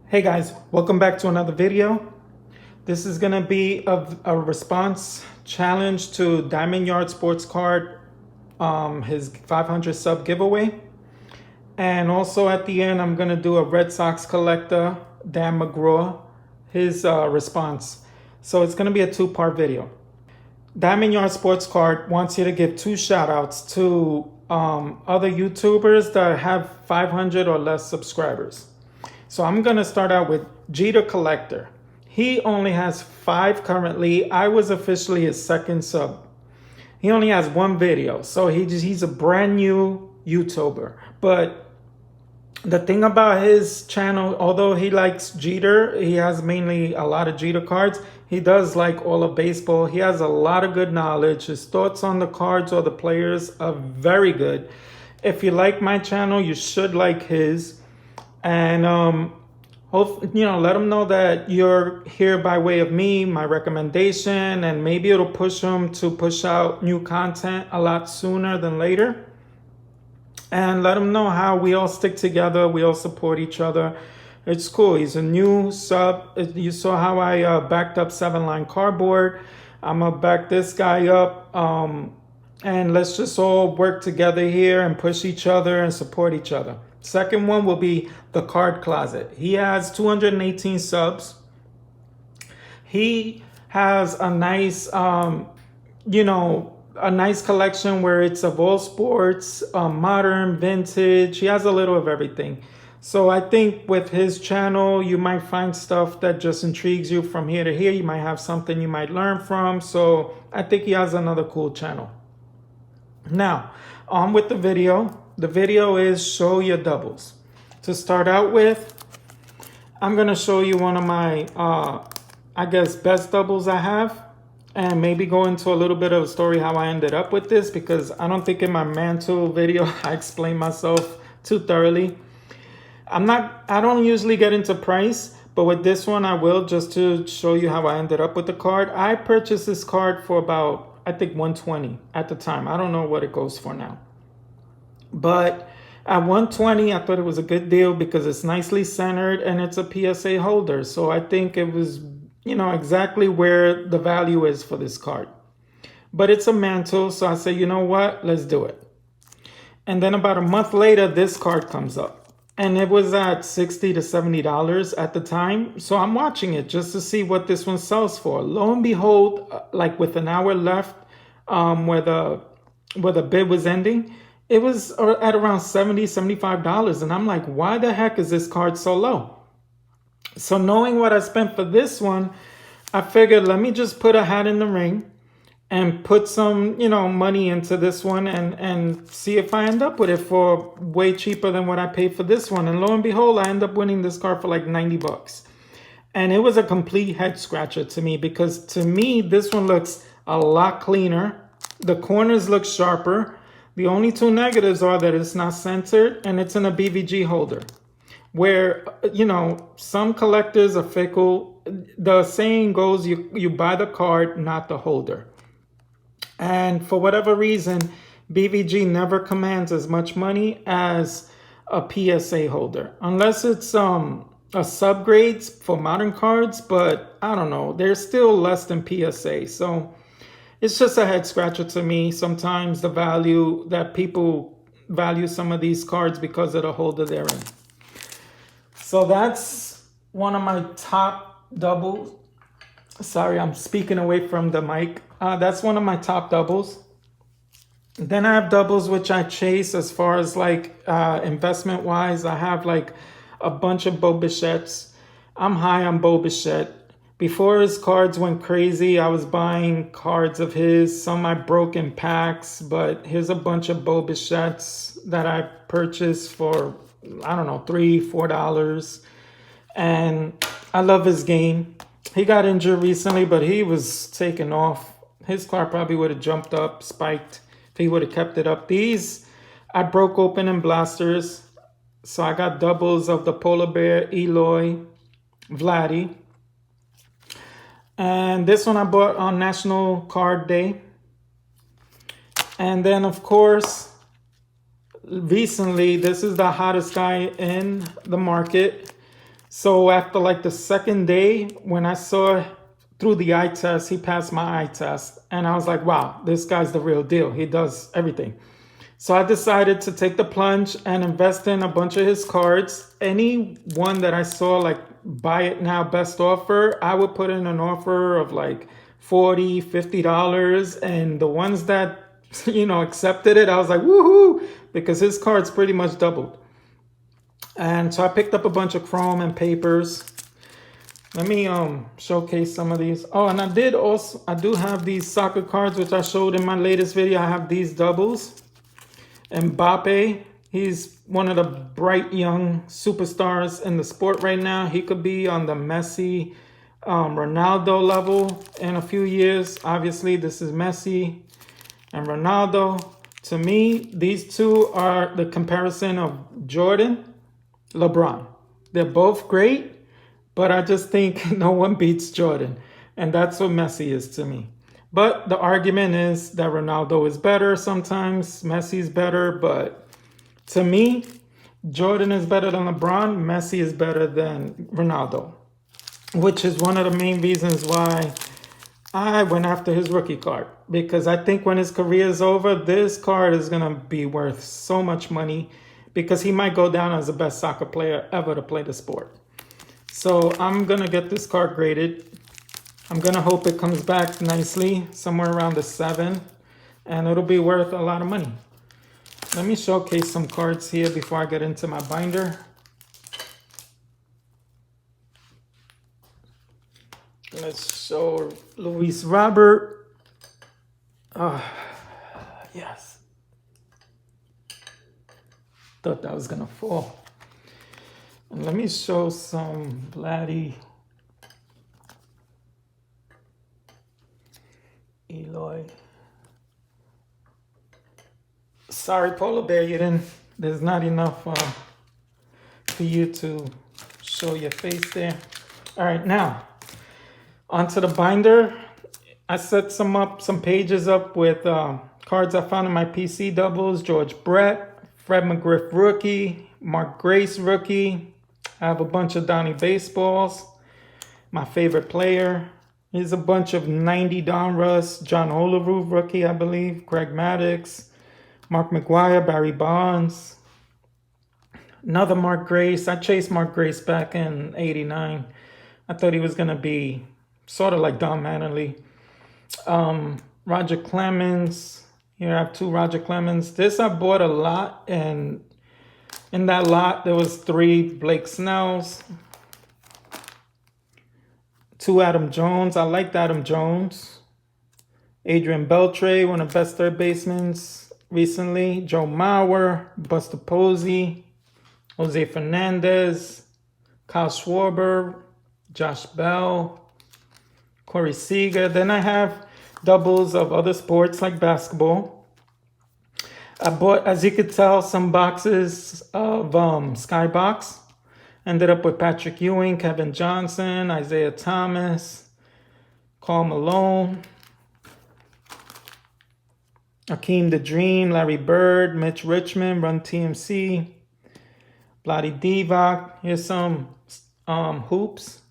Hey guys, welcome back to another video. This is gonna be a response challenge to Diamondyard Sports Card, his 500 sub giveaway. And also at the end, I'm gonna do a Red Sox collector, Dan McGraw, his response. So it's gonna be a two-part video. Diamondyard Sports Card wants you to give two shout outs to other YouTubers that have 500 or less subscribers. So I'm going to start out with Jeter Collector. He only has 5 currently. I was officially his second sub. He only has one video. So he's a brand new YouTuber. But the thing about his channel, although he likes Jeter, he has mainly a lot of Jeter cards. He does like all of baseball. He has a lot of good knowledge. His thoughts on the cards or the players are very good. If you like my channel, you should like his. And let them know that you're here by way of me, my recommendation, and maybe it'll push them to push out new content a lot sooner than later. And let them know how we all stick together, we all support each other. It's cool. He's a new sub. You saw how I backed up 7-line cardboard. I'm gonna back this guy up, and let's just all work together here and push each other and support each other. Second one will be the Card Closet. He has 218 subs. He has a nice, a nice collection where it's of all sports, modern, vintage. He has a little of everything. So I think with his channel, you might find stuff that just intrigues you from here to here. You might have something you might learn from. So I think he has another cool channel. Now, on with the video. The video is show your doubles. To start out with, I'm going to show you one of my, best doubles I have. And maybe go into a little bit of a story how I ended up with this. Because I don't think in my mantle video, I explained myself too thoroughly. I don't usually get into price. But with this one, I will, just to show you how I ended up with the card. I purchased this card for about, I think, $120 at the time. I don't know what it goes for now. But at $120, I thought it was a good deal because it's nicely centered and it's a PSA holder. So I think it was, exactly where the value is for this card. But it's a mantle, so I say, you know what? Let's do it. And then about a month later, this card comes up. And it was at $60 to $70 at the time. So I'm watching it just to see what this one sells for. Lo and behold, like with an hour left, where the bid was ending, it was at around $70, $75. And I'm like, why the heck is this card so low? So knowing what I spent for this one, I figured, let me just put a hat in the ring and put some, money into this one and see if I end up with it for way cheaper than what I paid for this one. And lo and behold, I end up winning this card for like $90. And it was a complete head scratcher to me because to me, this one looks a lot cleaner. The corners look sharper. The only two negatives are that it's not centered and it's in a BVG holder. Where, some collectors are fickle. The saying goes, you buy the card, not the holder. And for whatever reason, BVG never commands as much money as a PSA holder. Unless it's a subgrades for modern cards, but I don't know. They're still less than PSA. So it's just a head scratcher to me. Sometimes the value that people value some of these cards because of the holder they're in. So that's one of my top doubles. Sorry, I'm speaking away from the mic. That's one of my top doubles. Then I have doubles which I chase as far as like investment wise. I have like a bunch of Bo Bichette's. I'm high on Bo Bichette. Before his cards went crazy, I was buying cards of his. Some I broke in packs, but here's a bunch of Bo Bichette's that I purchased for, I don't know, $3, $4. And I love his game. He got injured recently, but he was taken off. His card probably would have jumped up, spiked, if he would have kept it up. These I broke open in blasters. So I got doubles of the Polar Bear, Eloy, Vladdy. And this one I bought on National Card Day. And then, of course, recently, this is the hottest guy in the market. So after like the second day, when I saw through the eye test, he passed my eye test. And I was like, wow, this guy's the real deal. He does everything. So I decided to take the plunge and invest in a bunch of his cards. Any one that I saw like buy it now best offer, I would put in an offer of like $40, $50. And the ones that, accepted it, I was like, woohoo, because his cards pretty much doubled. And so I picked up a bunch of chrome and papers. Let me showcase some of these. Oh, and I do have these soccer cards, which I showed in my latest video. I have these doubles. Mbappe, he's one of the bright young superstars in the sport right now. He could be on the Messi, Ronaldo level in a few years. Obviously, this is Messi and Ronaldo. To me, these two are the comparison of Jordan, LeBron. They're both great, but I just think no one beats Jordan. And that's what Messi is to me. But the argument is that Ronaldo is better sometimes, Messi's better, but to me, Jordan is better than LeBron, Messi is better than Ronaldo, which is one of the main reasons why I went after his rookie card, because I think when his career is over, this card is going to be worth so much money because he might go down as the best soccer player ever to play the sport. So I'm going to get this card graded. I'm going to hope it comes back nicely, somewhere around the 7, and it'll be worth a lot of money. Let me showcase some cards here before I get into my binder. Let's show Luis Robert. Yes. Thought that was going to fall. And let me show some Vladdy. Eloy. Sorry, Polar Bear, there's not enough for you to show your face there. All right, now, onto the binder. I set some pages up with cards I found in my PC doubles. George Brett, Fred McGriff rookie, Mark Grace rookie. I have a bunch of Donnie baseballs. My favorite player. Here's a bunch of 90 Donruss, John Olerud rookie, I believe, Greg Maddux, Mark McGuire, Barry Bonds, another Mark Grace. I chased Mark Grace back in '89. I thought he was going to be sort of like Don Mattingly. Roger Clemens. Here I have 2 Roger Clemens. This I bought a lot, and in that lot there was 3 Blake Snells. 2 Adam Jones. I liked Adam Jones. Adrian Beltre, one of the best third basemen recently. Joe Mauer, Buster Posey, Jose Fernandez, Kyle Schwarber, Josh Bell, Corey Seager. Then I have doubles of other sports like basketball. I bought, as you could tell, some boxes of Skybox. Ended up with Patrick Ewing, Kevin Johnson, Isaiah Thomas, Karl Malone, Akeem the Dream, Larry Bird, Mitch Richmond, Run TMC, Vlade Divac. Here's some hoops.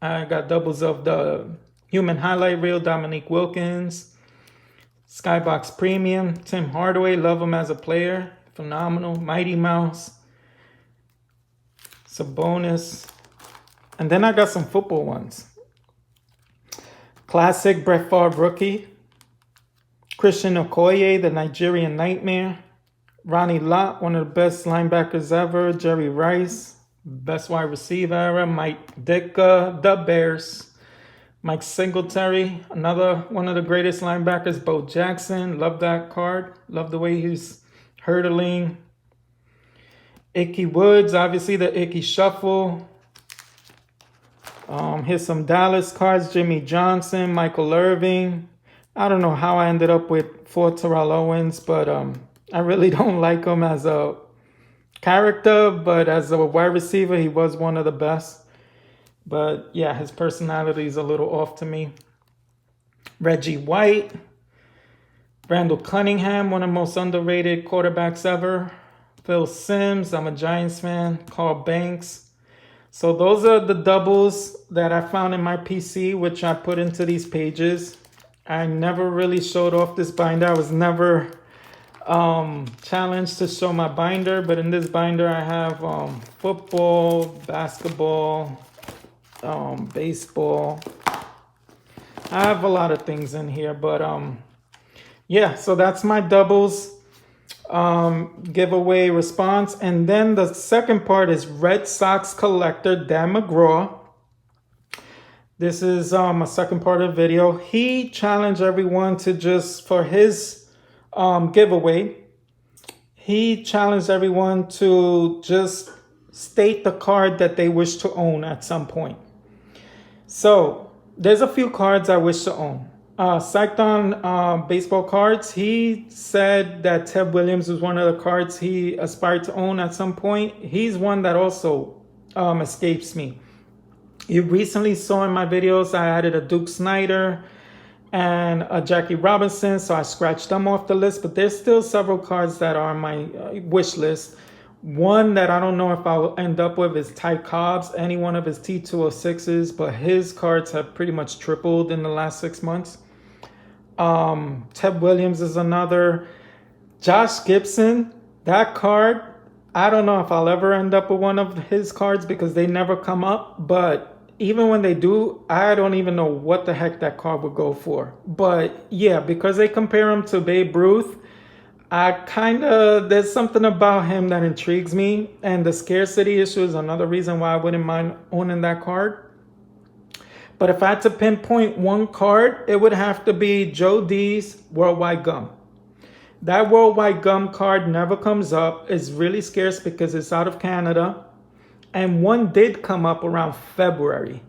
I got doubles of the Human Highlight Reel, Dominique Wilkins, Skybox Premium, Tim Hardaway, love him as a player, phenomenal, Mighty Mouse, Sabonis. And then I got some football ones. Classic Brett Favre rookie. Christian Okoye, the Nigerian Nightmare. Ronnie Lott, one of the best linebackers ever. Jerry Rice, best wide receiver ever. Mike Ditka, the Bears. Mike Singletary, another one of the greatest linebackers. Bo Jackson, love that card. Love the way he's hurdling. Ickey Woods, obviously the Ickey Shuffle. Here's some Dallas cards. Jimmy Johnson, Michael Irving. I don't know how I ended up with 4 Terrell Owens, but I really don't like him as a character, but as a wide receiver, he was one of the best. But yeah, his personality is a little off to me. Reggie White. Randall Cunningham, one of the most underrated quarterbacks ever. Phil Simms, I'm a Giants fan. Carl Banks. So those are the doubles that I found in my PC, which I put into these pages. I never really showed off this binder. I was never challenged to show my binder, but in this binder I have football, basketball, baseball. I have a lot of things in here, but yeah, so that's my doubles giveaway response. And then the second part is Red Sox collector Dan McGraw. This is a second part of the video. He challenged everyone to just, for his giveaway, he challenged everyone to just state the card that they wish to own at some point. So there's a few cards I wish to own. Psyched on baseball cards, he said that Ted Williams was one of the cards he aspired to own at some point. He's one that also escapes me. You recently saw in my videos I added a Duke Snyder and a Jackie Robinson, so I scratched them off the list, but there's still several cards that are on my wish list. One that I don't know if I'll end up with is Ty Cobb's, any one of his T206s, but his cards have pretty much tripled in the last 6 months. Ted Williams is another. Josh Gibson, that card, I don't know if I'll ever end up with one of his cards because they never come up, but even when they do, I don't even know what the heck that card would go for. But yeah, because they compare him to Babe Ruth, there's something about him that intrigues me, and the scarcity issue is another reason why I wouldn't mind owning that card. But if I had to pinpoint one card, it would have to be Joe D's Worldwide Gum. That Worldwide Gum card never comes up. It's really scarce because it's out of Canada. And one did come up around February,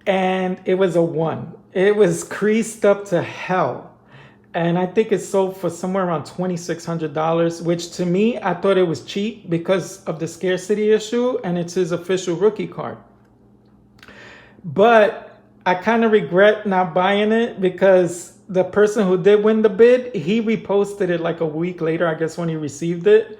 and it was a 1. It was creased up to hell. And I think it sold for somewhere around $2,600, which to me, I thought it was cheap because of the scarcity issue, and it's his official rookie card. But I kind of regret not buying it because the person who did win the bid, he reposted it like a week later, I guess when he received it.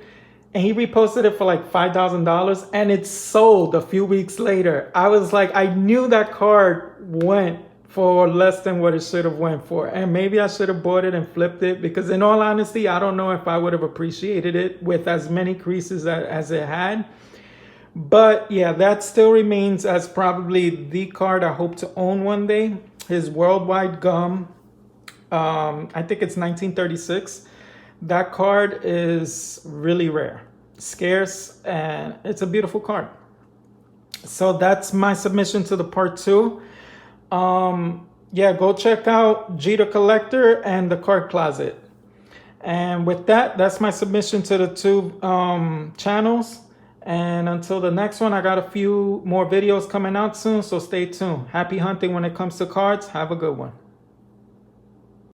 And he reposted it for like $5,000, and it sold a few weeks later. I was like, I knew that card went for less than what it should have went for. And maybe I should have bought it and flipped it, because in all honesty, I don't know if I would have appreciated it with as many creases as it had. But yeah, that still remains as probably the card I hope to own one day. His Worldwide Gum, I think it's 1936. That card is really rare, scarce, and it's a beautiful card. So that's my submission to the part 2. Yeah, go check out Jeter Collector and the Card Closet. And with that, that's my submission to the 2 channels. And until the next one, I got a few more videos coming out soon, so stay tuned. Happy hunting when it comes to cards. Have a good one.